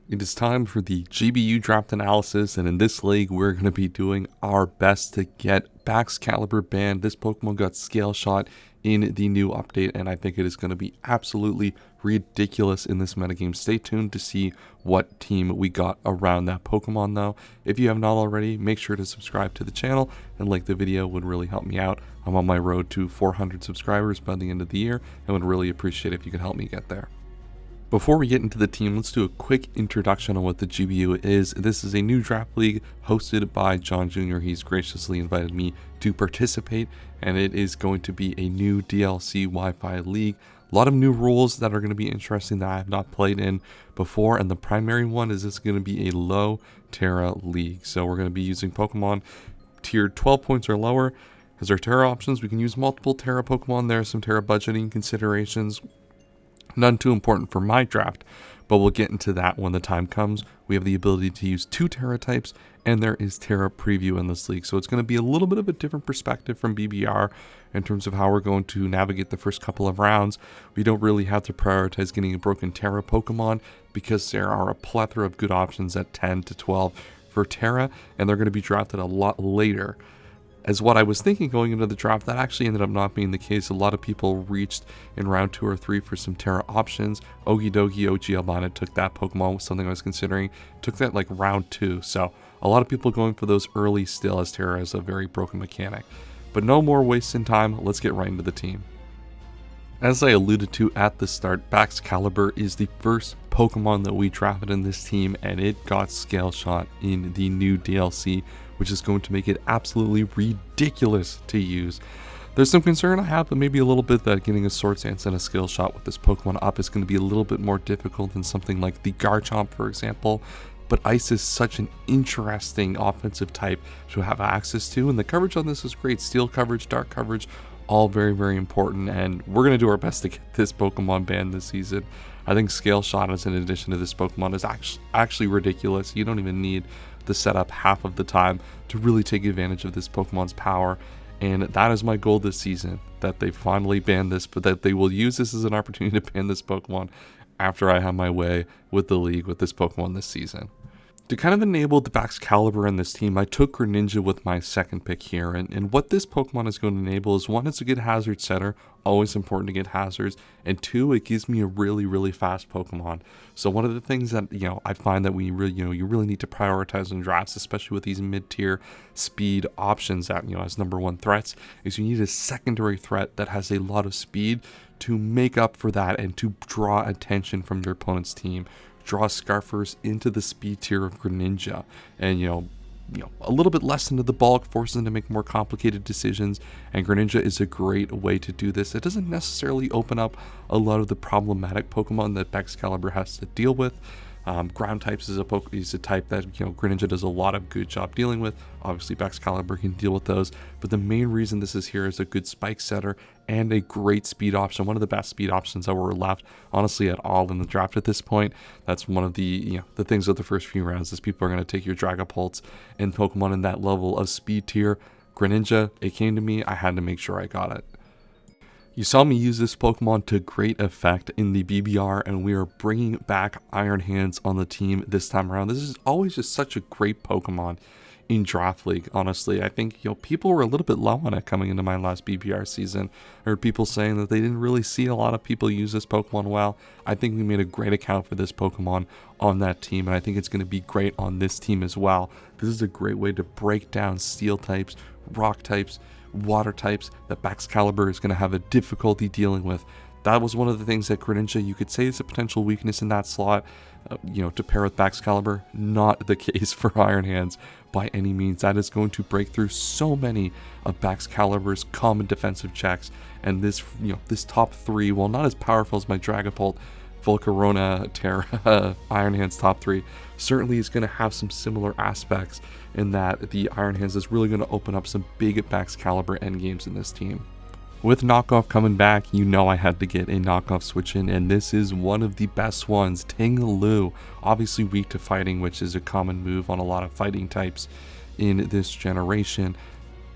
It is time for the GBU draft analysis, and in this league, we're going to be doing our best to get Baxcalibur banned. This Pokemon got scale shot in the new update, and I think it is going to be absolutely ridiculous in this metagame. Stay tuned to see what team we got around that Pokemon, though. If you have not already, make sure to subscribe to the channel and like the video. Would really help me out. I'm on my road to 400 subscribers by the end of the year, and would really appreciate it if you could help me get there. Before we get into the team, let's do a quick introduction on what the GBU is. This is a new draft league hosted by John Jr. He's graciously invited me to participate, and it is going to be a new DLC Wi-Fi league. A lot of new rules that are going to be interesting that I have not played in before, and the primary one is this going to be a low Terra league. So we're going to be using Pokemon tiered 12 points or lower as our Terra options. We can use multiple Terra Pokemon. There are some Terra budgeting considerations. None too important for my draft, but we'll get into that when the time comes. We have the ability to use 2 Terra types, and there is Terra Preview in this league. So it's going to be a little bit of a different perspective from BBR in terms of how we're going to navigate the first couple of rounds. We don't really have to prioritize getting a broken Terra Pokemon because there are a plethora of good options at 10 to 12 for Terra, and they're going to be drafted a lot later. As what I was thinking going into the draft, that actually ended up not being the case. A lot of people reached in round 2 or 3 for some Terra options. Okidogi OG Albina took that Pokemon, was something I was considering. Took that like round 2. So a lot of people going for those early still, as Terra is a very broken mechanic. But no more wasting time, let's get right into the team. As I alluded to at the start, Baxcalibur is the first Pokemon that we drafted in this team, and it got scale shot in the new DLC, which is going to make it absolutely ridiculous to use. There's some concern I have, but maybe a little bit, that getting a Sword Stance and a skill shot with this Pokemon up is going to be a little bit more difficult than something like the Garchomp, for example. But Ice is such an interesting offensive type to have access to, and the coverage on this is great. Steel coverage, dark coverage, all very, very important, and we're going to do our best to get this Pokemon banned this season. I think Scale Shot as an addition to this Pokemon is actually ridiculous. You don't even need the setup half of the time to really take advantage of this Pokemon's power, and that is my goal this season, that they finally ban this, but that they will use this as an opportunity to ban this Pokemon after I have my way with the league with this Pokemon this season. To kind of enable the Baxcalibur in this team, I took Greninja with my second pick here, and what this Pokemon is going to enable is, 1, it's a good hazard setter, always important to get hazards, and 2, it gives me a really, really fast Pokemon. So one of the things that, I find that we really, you really need to prioritize in drafts, especially with these mid-tier speed options that, as number 1 threats, is you need a secondary threat that has a lot of speed to make up for that and to draw attention from your opponent's team. Draw Scarfers into the speed tier of Greninja, and a little bit less into the bulk, forces them to make more complicated decisions, and Greninja is a great way to do this. It doesn't necessarily open up a lot of the problematic Pokemon that Baxcalibur has to deal with. Ground types is a type that Greninja does a lot of good job dealing with. Obviously Baxcalibur can deal with those, but the main reason this is here is a good spike setter and a great speed option, one of the best speed options that were left honestly at all in the draft at this point. That's one of the the things of the first few rounds, is people are going to take your Dragapults and Pokemon in that level of speed tier. Greninja, it came to me, I had to make sure I got it. You saw me use this Pokemon to great effect in the BBR, and we are bringing back Iron Hands on the team this time around. This is always just such a great Pokemon in Draft League, honestly. I think, people were a little bit low on it coming into my last BBR season. I heard people saying that they didn't really see a lot of people use this Pokemon well. I think we made a great account for this Pokemon on that team, and I think it's going to be great on this team as well. This is a great way to break down Steel types, Rock types, Water types that Baxcalibur is going to have a difficulty dealing with. That was one of the things that Greninja, you could say, is a potential weakness in that slot, to pair with Baxcalibur. Not the case for Iron Hands by any means. That is going to break through so many of Baxcalibur's common defensive checks, and this, this top 3, while not as powerful as my Dragapult, Volcarona, Terra, Iron Hands top 3, certainly is going to have some similar aspects in that the Iron Hands is really going to open up some big Baxcalibur endgames in this team. With knockoff coming back, I had to get a knockoff switch in, and this is one of the best ones. Ting-Lu, obviously weak to fighting, which is a common move on a lot of fighting types in this generation.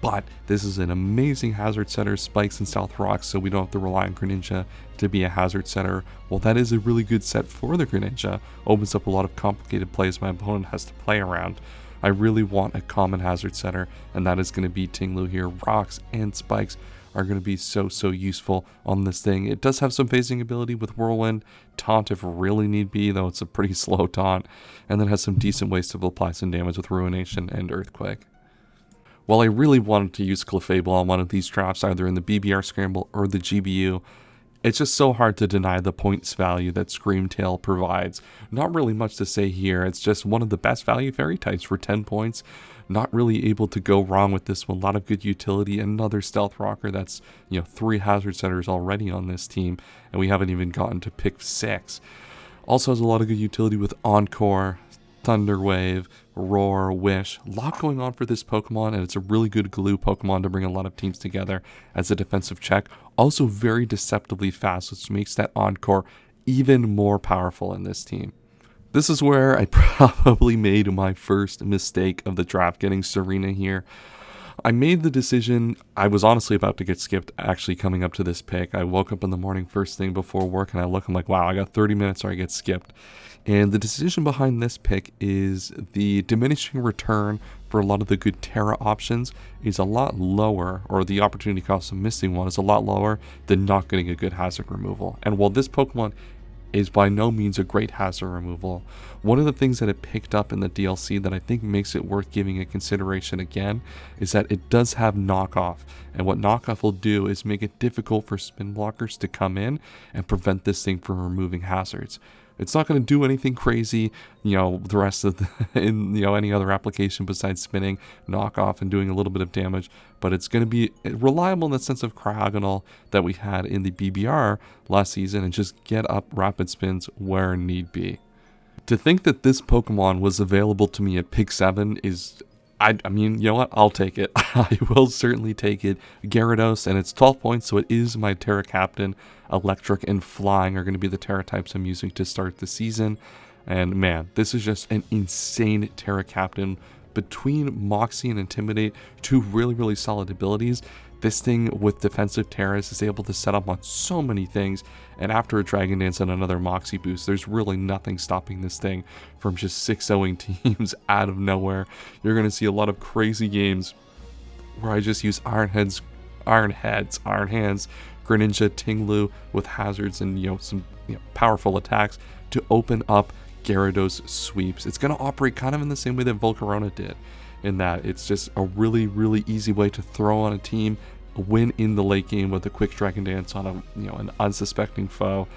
But this is an amazing hazard setter, spikes and stealth rocks, so we don't have to rely on Greninja to be a hazard setter. Well, that is a really good set for the Greninja. Opens up a lot of complicated plays my opponent has to play around. I really want a common hazard setter, and that is going to be Ting-Lu here. Rocks and spikes are going to be so useful on this thing. It does have some phasing ability with Whirlwind, Taunt if really need be, though it's a pretty slow taunt, and then has some decent ways to apply some damage with Ruination and Earthquake. While I really wanted to use Clefable on one of these drafts, either in the BBR Scramble or the GBU, it's just so hard to deny the points value that Screamtail provides. Not really much to say here, it's just one of the best value fairy types for 10 points. Not really able to go wrong with this one. A lot of good utility. Another stealth rocker that's, 3 hazard setters already on this team, and we haven't even gotten to pick 6. Also has a lot of good utility with Encore, Thunder Wave, Roar, Wish. A lot going on for this Pokemon, and it's a really good glue Pokemon to bring a lot of teams together as a defensive check. Also very deceptively fast, which makes that Encore even more powerful in this team. This is where I probably made my first mistake of the draft, getting Serena here. I made the decision, I was honestly about to get skipped actually coming up to this pick. I woke up in the morning first thing before work and I'm like, wow, I got 30 minutes or I get skipped. And the decision behind this pick is the diminishing return for a lot of the good Terra options is a lot lower, or the opportunity cost of missing one is a lot lower than not getting a good hazard removal. And while this Pokemon is by no means a great hazard removal, one of the things that it picked up in the DLC that I think makes it worth giving a consideration again is that it does have knockoff, and what knockoff will do is make it difficult for spin blockers to come in and prevent this thing from removing hazards. It's not going to do anything crazy, the rest of any other application besides spinning, knockoff, and doing a little bit of damage, but it's going to be reliable in the sense of Cryogonal that we had in the BBR last season and just get up rapid spins where need be. To think that this Pokemon was available to me at pick 7 is, I mean, you know what, I'll take it. I will certainly take it. Gyarados, and it's 12 points, so it is my Terra Captain. Electric and Flying are going to be the Terra types I'm using to start the season. And man, this is just an insane Terra Captain. Between Moxie and Intimidate, 2 really solid abilities. This thing with defensive Terras is able to set up on so many things, and after a Dragon Dance and another Moxie boost, there's really nothing stopping this thing from just 6-0ing teams out of nowhere. You're going to see a lot of crazy games where I just use Iron Hands, Greninja, Ting-Lu with hazards and some powerful attacks to open up Gyarados sweeps. It's going to operate kind of in the same way that Volcarona did, in that it's just a really easy way to throw on a team, win in the late game with a quick Dragon Dance on an unsuspecting foe.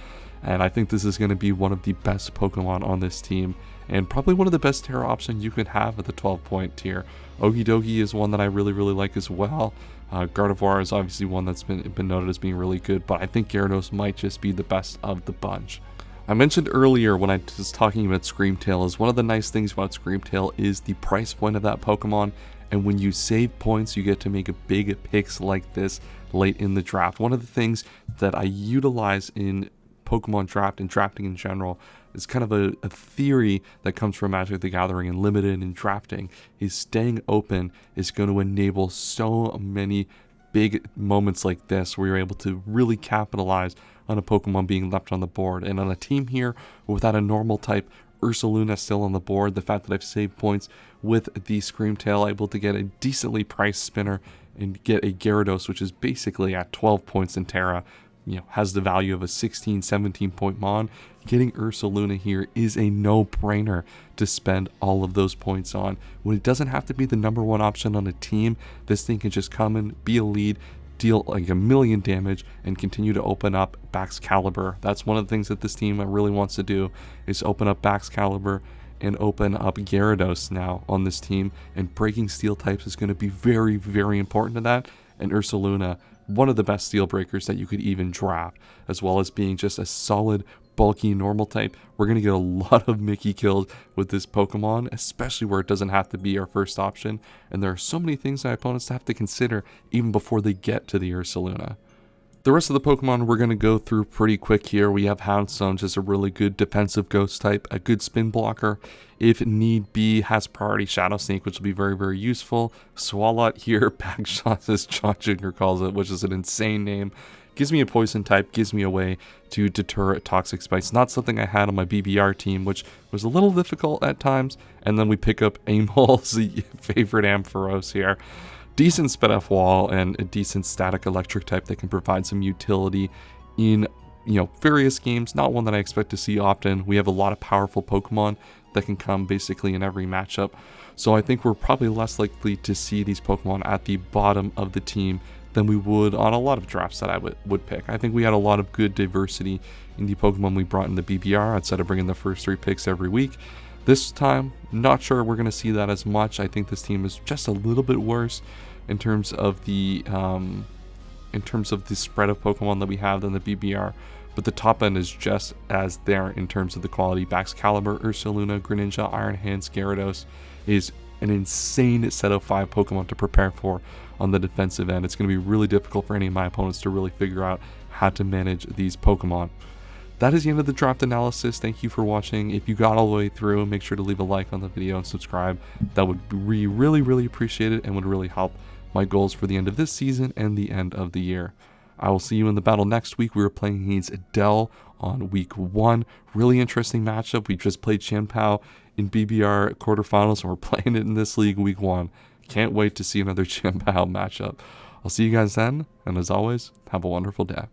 And I think this is going to be one of the best Pokemon on this team, and probably one of the best Terra options you could have at the 12-point tier. Okidogi is one that I really like as well. Gardevoir is obviously one that's been noted as being really good, but I think Gyarados might just be the best of the bunch. I mentioned earlier when I was talking about Screamtail is one of the nice things about Screamtail is the price point of that Pokemon, and when you save points you get to make a big picks like this late in the draft. One of the things that I utilize in Pokemon draft and drafting in general is kind of a theory that comes from Magic the Gathering and Limited and drafting is staying open is going to enable so many big moments like this where you're able to really capitalize on a Pokemon being left on the board. And on a team here without a normal type Ursaluna still on the board, the fact that I've saved points with the Screamtail, able to get a decently priced spinner and get a Gyarados, which is basically at 12 points in Terra, has the value of a 16, 17 point Mon. Getting Ursaluna here is a no-brainer to spend all of those points on. When it doesn't have to be the number 1 option on a team, this thing can just come in, be a lead, deal like a million damage, and continue to open up Baxcalibur. That's one of the things that this team really wants to do, is open up Baxcalibur and open up Gyarados now on this team, and breaking steel types is going to be very important to that. And Ursaluna, one of the best steel breakers that you could even draft, as well as being just a solid bulky normal type. We're going to get a lot of Mickey kills with this Pokemon, especially where it doesn't have to be our first option, and there are so many things that opponents have to consider even before they get to the Ursaluna. The rest of the Pokemon we're going to go through pretty quick here. We have Houndstone, just a really good defensive ghost type, a good spin blocker. If need be, has priority Shadow Sneak, which will be very, very useful. Swalot here, Backshot as John Jr. calls it, which is an insane name. Gives me a poison type, gives me a way to deter toxic spikes. Not something I had on my BBR team, which was a little difficult at times. And then we pick up Amol's favorite Ampharos here. Decent sped off wall and a decent static electric type that can provide some utility in, various games. Not one that I expect to see often. We have a lot of powerful Pokemon that can come basically in every matchup. So I think we're probably less likely to see these Pokemon at the bottom of the team than we would on a lot of drafts that I would pick. I think we had a lot of good diversity in the Pokemon we brought in the BBR outside of bringing the first 3 picks every week. This time, not sure we're going to see that as much. I think this team is just a little bit worse in terms of the spread of Pokemon that we have than the BBR. But the top end is just as there in terms of the quality. Baxcalibur, Ursaluna, Greninja, Iron Hands, Gyarados is an insane set of 5 Pokemon to prepare for on the defensive end. It's going to be really difficult for any of my opponents to really figure out how to manage these Pokemon. That is the end of the draft analysis. Thank you for watching. If you got all the way through, make sure to leave a like on the video and subscribe. That would be really, really appreciated and would really help my goals for the end of this season and the end of the year. I will see you in the battle next week. We were playing against Adele on week 1. Really interesting matchup. We just played Chien-Pao in BBR quarterfinals, and we're playing it in this league week 1. Can't wait to see another Chien-Pao matchup. I'll see you guys then, and as always, have a wonderful day.